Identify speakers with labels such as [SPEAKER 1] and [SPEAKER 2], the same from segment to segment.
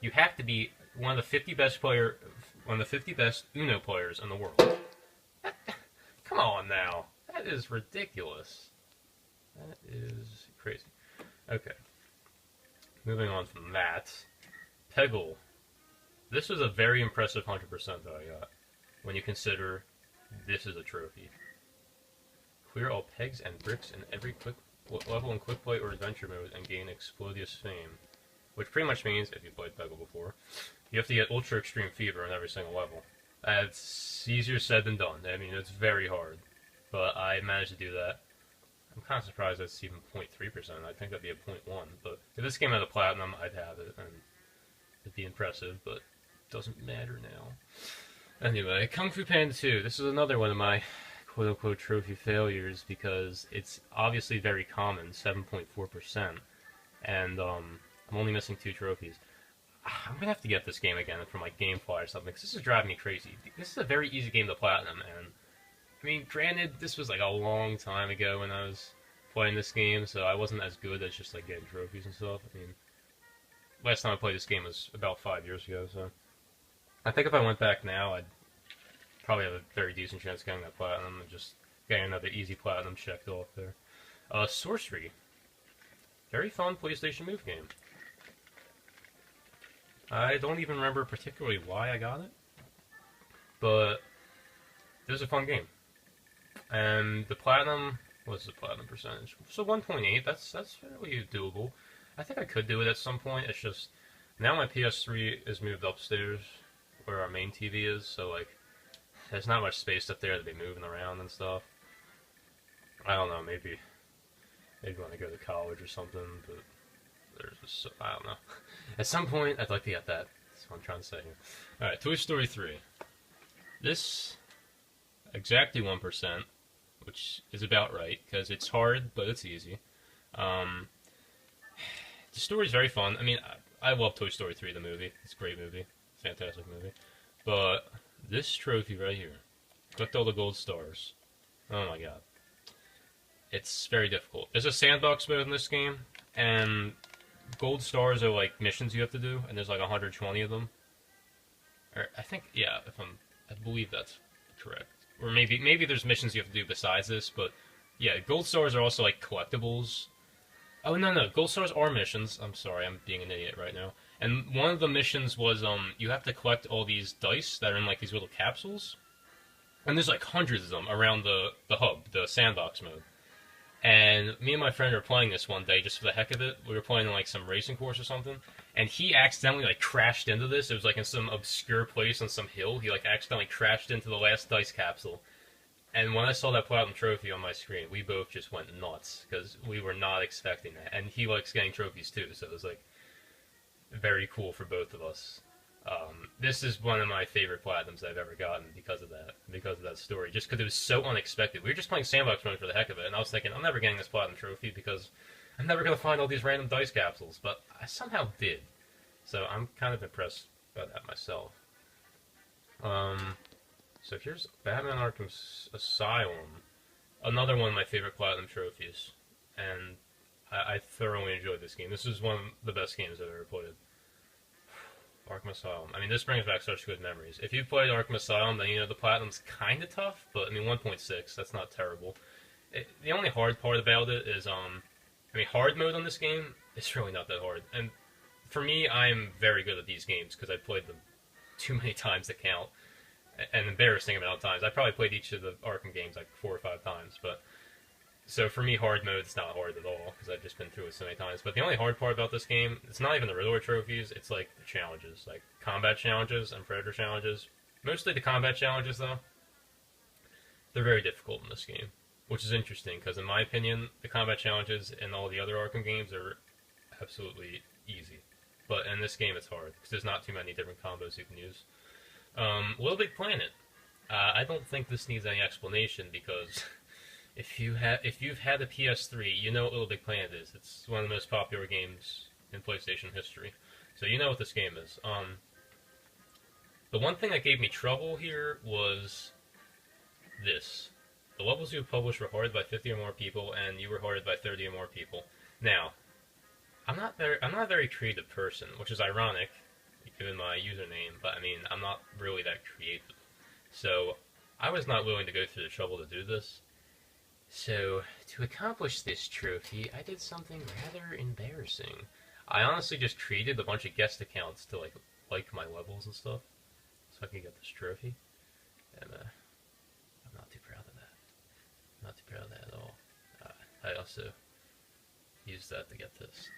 [SPEAKER 1] you have to be one of the 50 best Uno players in the world. Come on now, that is ridiculous. That is crazy. Okay, moving on from that, Peggle. This was a very impressive 100% that I got. When you consider this is a trophy. Clear all pegs and bricks in every quick level in quick play or adventure mode and gain explodious fame. Which pretty much means, if you've played Peggle before, you have to get ultra extreme fever in every single level. It's easier said than done. I mean, it's very hard. But I managed to do that. I'm kind of surprised that's even 0.3%. I think that'd be a 0.1. But if this game had a platinum, I'd have it, and it'd be impressive, but it doesn't matter now. Anyway, Kung Fu Panda 2. This is another one of my quote-unquote trophy failures because it's obviously very common, 7.4%, and I'm only missing 2 trophies. I'm gonna have to get this game again from like GameFly or something, because this is driving me crazy. This is a very easy game to platinum, and I mean, granted, this was like a long time ago when I was playing this game, so I wasn't as good as just like getting trophies and stuff. I mean, last time I played this game was about 5 years ago, so I think if I went back now, I'd probably have a very decent chance of getting that platinum and just getting another easy platinum checked off there. Sorcery. Very fun PlayStation move game. I don't even remember particularly why I got it, but it was a fun game. And the platinum, what's the platinum percentage? So 1.8, that's fairly doable. I think I could do it at some point. It's just, now my PS3 is moved upstairs where our main TV is, so like, there's not much space up there to be moving around and stuff. I don't know, maybe when I go to college or something, but there's just, I don't know. At some point, I'd like to get that. That's what I'm trying to say here. Alright, Toy Story 3. This, exactly 1%, which is about right, because it's hard, but it's easy. The story's very fun. I mean, I love Toy Story 3, the movie. It's a great movie. Fantastic movie. But this trophy right here, collect all the gold stars. Oh my god. It's very difficult. There's a sandbox mode in this game, and gold stars are like missions you have to do, and there's like 120 of them. Or I think, yeah, I believe that's correct. Or maybe there's missions you have to do besides this, but yeah, gold stars are also like collectibles. Oh no, gold stars are missions. I'm sorry, I'm being an idiot right now. And one of the missions was you have to collect all these dice that are in like these little capsules, and there's like hundreds of them around the hub, the sandbox mode. And me and my friend were playing this one day just for the heck of it. We were playing in like some racing course or something, and he accidentally like crashed into this. It was like in some obscure place on some hill. He like accidentally crashed into the last dice capsule. And when I saw that platinum trophy on my screen, we both just went nuts because we were not expecting that. And he likes getting trophies too, so it was like very cool for both of us. This is one of my favorite platinums I've ever gotten because of that story. Just because it was so unexpected. We were just playing sandbox mode for the heck of it, and I was thinking, I'm never getting this platinum trophy because I'm never going to find all these random dice capsules, but I somehow did. So I'm kind of impressed by that myself. So here's Batman Arkham Asylum, another one of my favorite platinum trophies, and I thoroughly enjoyed this game. This is one of the best games I've ever played. Arkham Asylum. I mean, this brings back such good memories. If you've played Arkham Asylum, then you know the platinum's kind of tough, but I mean, 1.6, that's not terrible. The only hard part about it is, I mean, hard mode on this game, it's really not that hard. And for me, I'm very good at these games because I've played them too many times to count. An embarrassing amount of times. I probably played each of the Arkham games like 4 or 5 times, but so for me, hard mode's not hard at all because I've just been through it so many times. But the only hard part about this game, it's not even the Riddler trophies. It's like the challenges, like combat challenges and Predator challenges. Mostly the combat challenges, though. They're very difficult in this game, which is interesting because, in my opinion, the combat challenges in all the other Arkham games are absolutely easy. But in this game, it's hard because there's not too many different combos you can use. Little Big Planet. I don't think this needs any explanation because if you've had a PS3, you know what Little Big Planet is. It's one of the most popular games in PlayStation history, so you know what this game is. The one thing that gave me trouble here was this: the levels you published were hearted by 50 or more people, and you were hearted by 30 or more people. Now, I'm not a very creative person, which is ironic given my username, but I mean, I'm not really that creative. So, I was not willing to go through the trouble to do this. So, to accomplish this trophy, I did something rather embarrassing. I honestly just created a bunch of guest accounts to like my levels and stuff, so I could get this trophy. And I'm not too proud of that. I'm not too proud of that at all. I also used that to get this.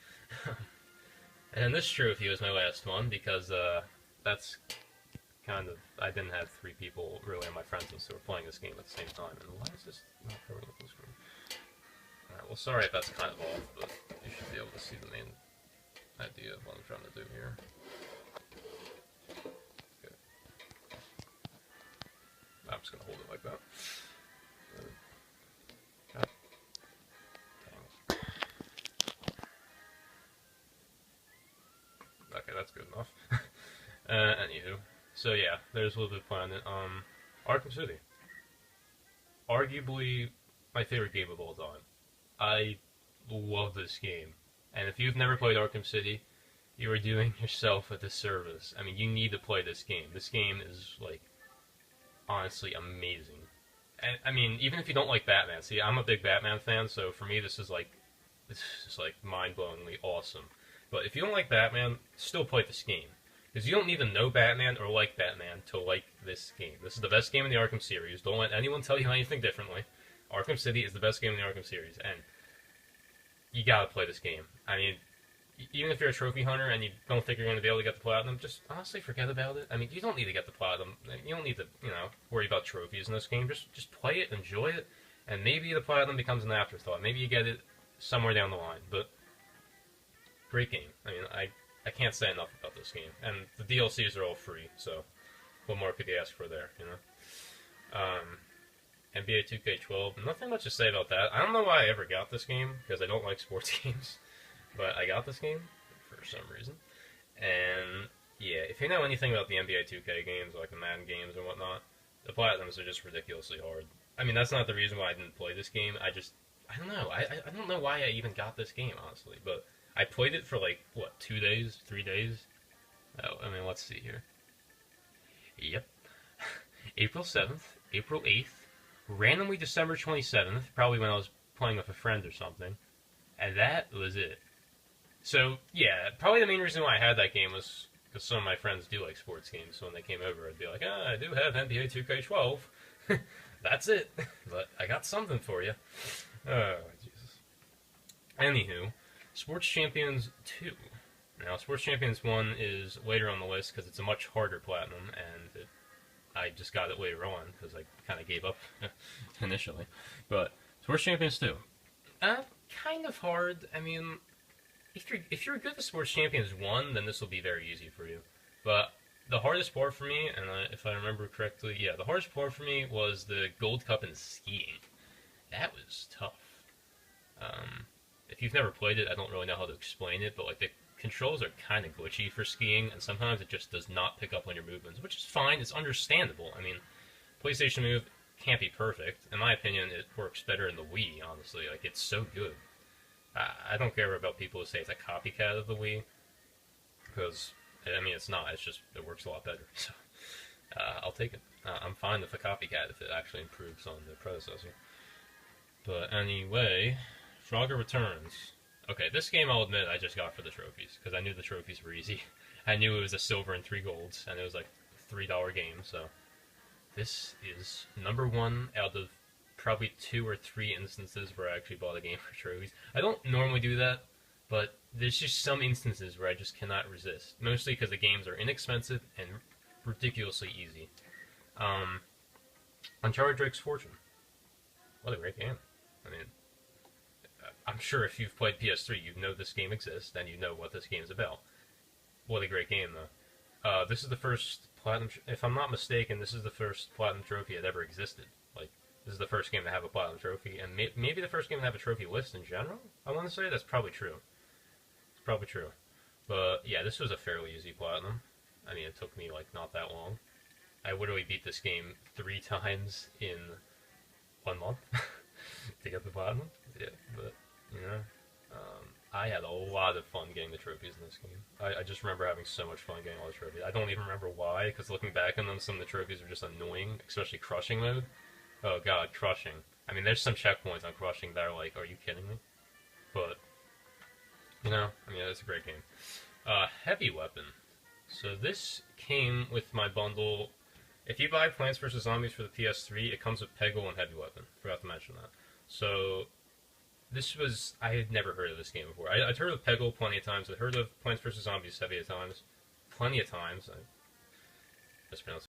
[SPEAKER 1] And this trophy was my last one because that's kind of, I didn't have 3 people really on my friends list who were playing this game at the same time. And why is this not covering up the screen? Alright, well, sorry if that's kind of off, but you should be able to see the main idea of what I'm trying to do here. Okay. I'm just gonna hold it like that. God. Dang. Okay, that's good enough. Anywho, so yeah, there's Little Big Planet. Arkham City, arguably my favorite game of all time. I love this game, and if you've never played Arkham City, you are doing yourself a disservice. I mean, you need to play this game. This game is like honestly amazing. And I mean, even if you don't like Batman, see, I'm a big Batman fan, so for me, this is like mind-blowingly awesome. But if you don't like Batman, still play this game. Because you don't need to know Batman or like Batman to like this game. This is the best game in the Arkham series. Don't let anyone tell you anything differently. Arkham City is the best game in the Arkham series, and you gotta play this game. I mean, even if you're a trophy hunter and you don't think you're going to be able to get the platinum, just honestly forget about it. I mean, you don't need to get the platinum. You don't need to, worry about trophies in this game. Just play it, enjoy it, and maybe the platinum becomes an afterthought. Maybe you get it somewhere down the line, but great game. I mean, I can't say enough about this game. And the DLCs are all free, so what more could you ask for there, NBA 2K12, nothing much to say about that. I don't know why I ever got this game, because I don't like sports games, but I got this game for some reason. And yeah, if you know anything about the NBA 2K games, like the Madden games and whatnot, the platinums are just ridiculously hard. I mean, that's not the reason why I didn't play this game. I don't know. I don't know why I even got this game, honestly, but I played it for 2 days, 3 days? Oh, I mean, let's see here. Yep. April 7th, April 8th, randomly December 27th, probably when I was playing with a friend or something, and that was it. So, yeah, probably the main reason why I had that game was because some of my friends do like sports games, so when they came over, I'd be like, I do have NBA 2K12. That's it. But I got something for you. Oh, Jesus. Anywho, Sports Champions 2. Now, Sports Champions 1 is later on the list because it's a much harder platinum, and I just got it later on because I kind of gave up initially. But Sports Champions 2. Kind of hard. I mean, if you're good at Sports Champions 1, then this will be very easy for you. But the hardest part for me, and if I remember correctly, yeah, the hardest part for me was the Gold Cup in skiing. That was tough. If you've never played it, I don't really know how to explain it, but the controls are kind of glitchy for skiing, and sometimes it just does not pick up on your movements, which is fine. It's understandable. I mean, PlayStation Move can't be perfect. In my opinion, it works better in the Wii, honestly. It's so good. I don't care about people who say it's a copycat of the Wii, because, I mean, it's not. It's just, it works a lot better. So, I'll take it. I'm fine with a copycat if it actually improves on the predecessor. But anyway, Frogger Returns. Okay, this game, I'll admit, I just got for the trophies, because I knew the trophies were easy. I knew it was a silver and 3 golds, and it was a $3 game, so this is number 1 out of probably 2 or 3 instances where I actually bought a game for trophies. I don't normally do that, but there's just some instances where I just cannot resist, mostly because the games are inexpensive and ridiculously easy. Uncharted Drake's Fortune. What a great game. I mean, I'm sure if you've played PS3, you know this game exists, and you know what this game is about. What a great game, though. This is the first Platinum... If I'm not mistaken, this is the first Platinum trophy that ever existed. This is the first game to have a Platinum trophy, and maybe the first game to have a trophy list in general? I want to say that's probably true. It's probably true. But, yeah, this was a fairly easy Platinum. I mean, it took me, not that long. I literally beat this game 3 times in 1 month to get the Platinum. Yeah, but... I had a lot of fun getting the trophies in this game. I just remember having so much fun getting all the trophies. I don't even remember why, because looking back on them, some of the trophies are just annoying, especially crushing mode. Oh god, crushing. I mean, there's some checkpoints on crushing that are like, are you kidding me? But, you know, I mean, it's a great game. Heavy Weapon. So this came with my bundle. If you buy Plants vs. Zombies for the PS3, it comes with Peggle and Heavy Weapon. Forgot to mention that. So, this was... I had never heard of this game before. I'd heard of Peggle plenty of times. I'd heard of Plants vs. Zombies plenty of times. I mispronounced